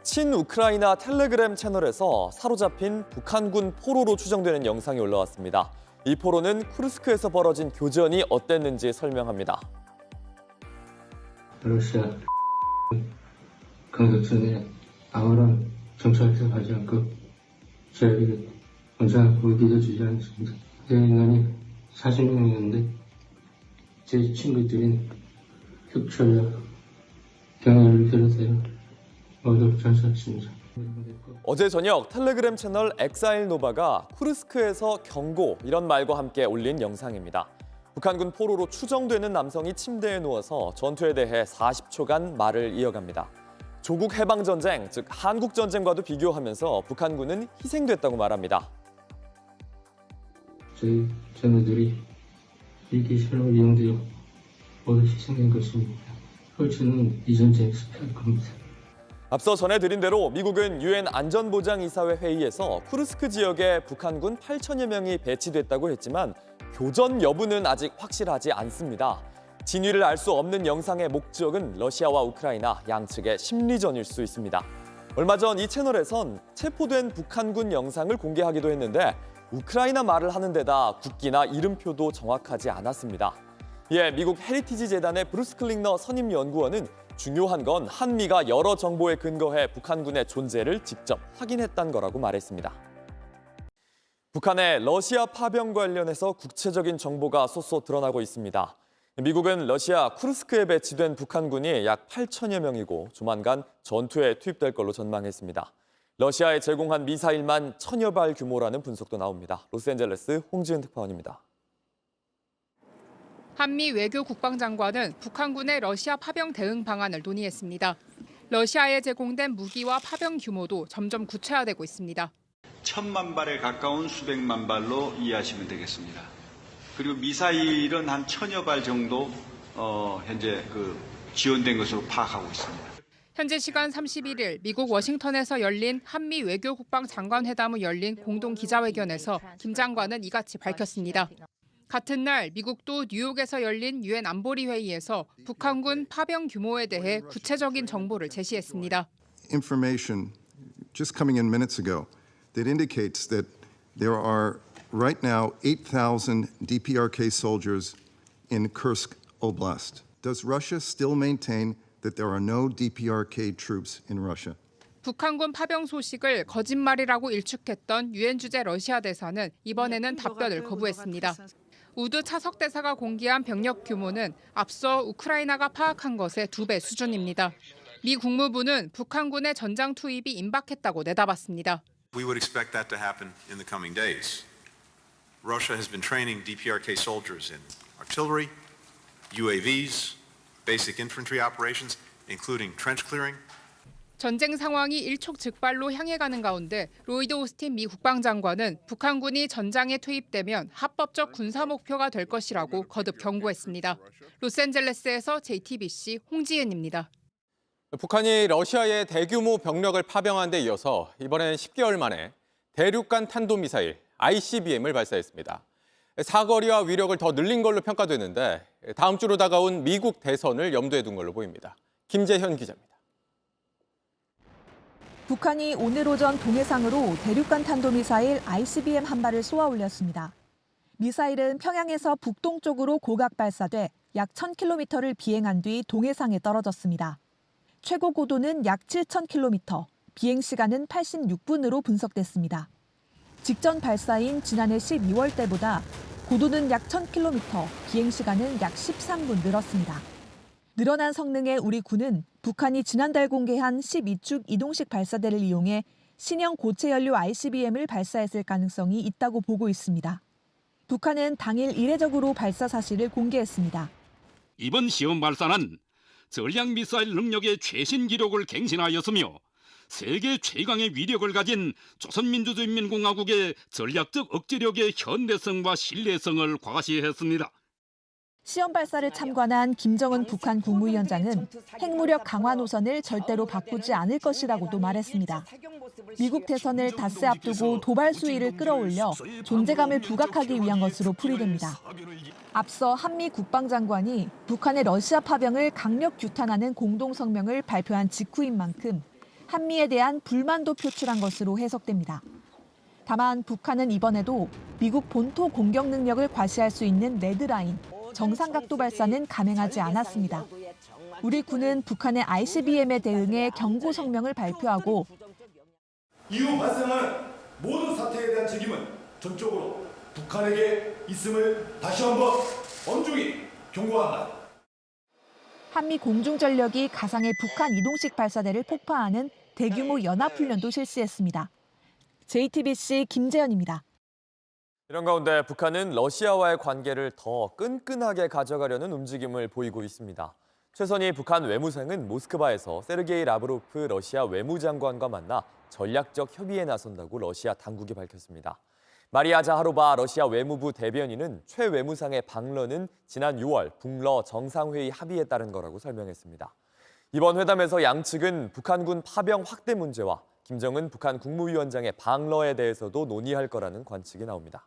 친우크라이나 텔레그램 채널에서 사로잡힌 북한군 포로로 추정되는 영상이 올라왔습니다. 이 포로는 쿠르스크에서 벌어진 교전이 어땠는지 설명합니다. 러시아 강격전에 아무런 정찰도 하지 않고 저희를 항상 물기도 주지 않습니다. 제 인간이 40명이었는데 제 친구들인 흑철과 경혈을 비롯해요. 모두 전사했습니다. 어제 저녁 텔레그램 채널 엑사일노바가 쿠르스크에서 경고 이런 말과 함께 올린 영상입니다. 북한군 포로로 추정되는 남성이 침대에 누워서 전투에 대해 40초간 말을 이어갑니다. 조국 해방전쟁, 즉 한국전쟁과도 비교하면서 북한군은 희생됐다고 말합니다. 저희 전우들이 일기실로 이용되어 모두 희생된 것입니다. 홀치는 이 전쟁에 승리할 겁니다. 앞서 전해드린 대로 미국은 유엔 안전보장이사회 회의에서 쿠르스크 지역에 북한군 8천여 명이 배치됐다고 했지만 교전 여부는 아직 확실하지 않습니다. 진위를 알 수 없는 영상의 목적은 러시아와 우크라이나 양측의 심리전일 수 있습니다. 얼마 전 이 채널에선 체포된 북한군 영상을 공개하기도 했는데 우크라이나 말을 하는 데다 국기나 이름표도 정확하지 않았습니다. 이에 미국 헤리티지 재단의 브루스 클링너 선임 연구원은 중요한 건 한미가 여러 정보에 근거해 북한군의 존재를 직접 확인했다는 거라고 말했습니다. 북한의 러시아 파병 관련해서 구체적인 정보가 쏟소 드러나고 있습니다. 미국은 러시아 쿠르스크에 배치된 북한군이 약 8천여 명이고 조만간 전투에 투입될 걸로 전망했습니다. 러시아에 제공한 미사일만 1000여 발 규모라는 분석도 나옵니다. 로스앤젤레스 홍지은 특파원입니다. 한미 외교 국방장관은 북한군의 러시아 파병 대응 방안을 논의했습니다. 러시아에 제공된 무기와 파병 규모도 점점 구체화되고 있습니다. 1000만 발에 가까운 수백만 발로 이해하시면 되겠습니다. 그리고 미사일은 한 1000여 발 정도 현재 지원된 것으로 파악하고 있습니다. 현재 시간 31일 미국 워싱턴에서 열린 한미 외교 국방장관 회담이 열린 공동 기자회견에서 김 장관은 이같이 밝혔습니다. 같은 날 미국도 뉴욕에서 열린 유엔 안보리 회의에서 북한군 파병 규모에 대해 구체적인 정보를 제시했습니다. Information just coming in minutes ago that indicates that there are right now 8,000 DPRK soldiers in Kursk Oblast. Does Russia still maintain that there are no DPRK troops in Russia? 북한군 파병 소식을 거짓말이라고 일축했던 유엔 주재 러시아 대사는 이번에는 답변을 거부했습니다. 우드 차석 대사가 공개한 병력 규모는 앞서 우크라이나가 파악한 것의 2배 수준입니다. 미 국무부는 북한군의 전장 투입이 임박했다고 내다봤습니다. We would expect that to happen in the coming days. Russia has been training DPRK soldiers in artillery, UAVs, basic infantry operations, including trench clearing. 전쟁 상황이 일촉즉발로 향해 가는 가운데 로이드 오스틴 미 국방장관은 북한군이 전장에 투입되면 합법적 군사 목표가 될 것이라고 거듭 경고했습니다. 로스앤젤레스에서 JTBC 홍지은입니다. 북한이 러시아에 대규모 병력을 파병한 데 이어서 이번엔 10개월 만에 대륙간 탄도미사일 ICBM을 발사했습니다. 사거리와 위력을 더 늘린 걸로 평가되는데 다음 주로 다가온 미국 대선을 염두에 둔 걸로 보입니다. 김재현 기자입니다. 북한이 오늘 오전 동해상으로 대륙간 탄도미사일 ICBM 한 발을 쏘아 올렸습니다. 미사일은 평양에서 북동쪽으로 고각 발사돼 약 1000km를 비행한 뒤 동해상에 떨어졌습니다. 최고 고도는 약 7000km, 비행 시간은 86분으로 분석됐습니다. 직전 발사인 지난해 12월 때보다 고도는 약 1000km, 비행 시간은 약 13분 늘었습니다. 늘어난 성능의 우리 군은 북한이 지난달 공개한 12축 이동식 발사대를 이용해 신형 고체 연료 ICBM을 발사했을 가능성이 있다고 보고 있습니다. 북한은 당일 이례적으로 발사 사실을 공개했습니다. 이번 시험 발사는 전략 미사일 능력의 최신 기록을 갱신하였으며 세계 최강의 위력을 가진 조선민주주의인민공화국의 전략적 억제력의 현대성과 신뢰성을 과시했습니다. 시험 발사를 참관한 김정은 북한 국무위원장은 핵무력 강화 노선을 절대로 바꾸지 않을 것이라고도 말했습니다. 미국 대선을 닷새 앞두고 도발 수위를 끌어올려 존재감을 부각하기 위한 것으로 풀이됩니다. 앞서 한미 국방장관이 북한의 러시아 파병을 강력 규탄하는 공동성명을 발표한 직후인 만큼 한미에 대한 불만도 표출한 것으로 해석됩니다. 다만 북한은 이번에도 미국 본토 공격 능력을 과시할 수 있는 레드라인, 정상각도 발사는 감행하지 않았습니다. 우리 군은 북한의 ICBM에 대응해 경고 성명을 발표하고 이후 발생하는 모든 사태에 대한 책임은 전적으로 북한에게 있음을 다시 한번 엄중히 경고한다. 한미 공중전력이 가상의 북한 이동식 발사대를 폭파하는 대규모 연합훈련도 실시했습니다. JTBC 김재현입니다. 이런 가운데 북한은 러시아와의 관계를 더 끈끈하게 가져가려는 움직임을 보이고 있습니다. 최선희 북한 외무상은 모스크바에서 세르게이 라브로프 러시아 외무장관과 만나 전략적 협의에 나선다고 러시아 당국이 밝혔습니다. 마리아 자하로바 러시아 외무부 대변인은 최 외무상의 방런은 지난 6월 북러 정상회의 합의에 따른 거라고 설명했습니다. 이번 회담에서 양측은 북한군 파병 확대 문제와 김정은 북한 국무위원장의 방러에 대해서도 논의할 거라는 관측이 나옵니다.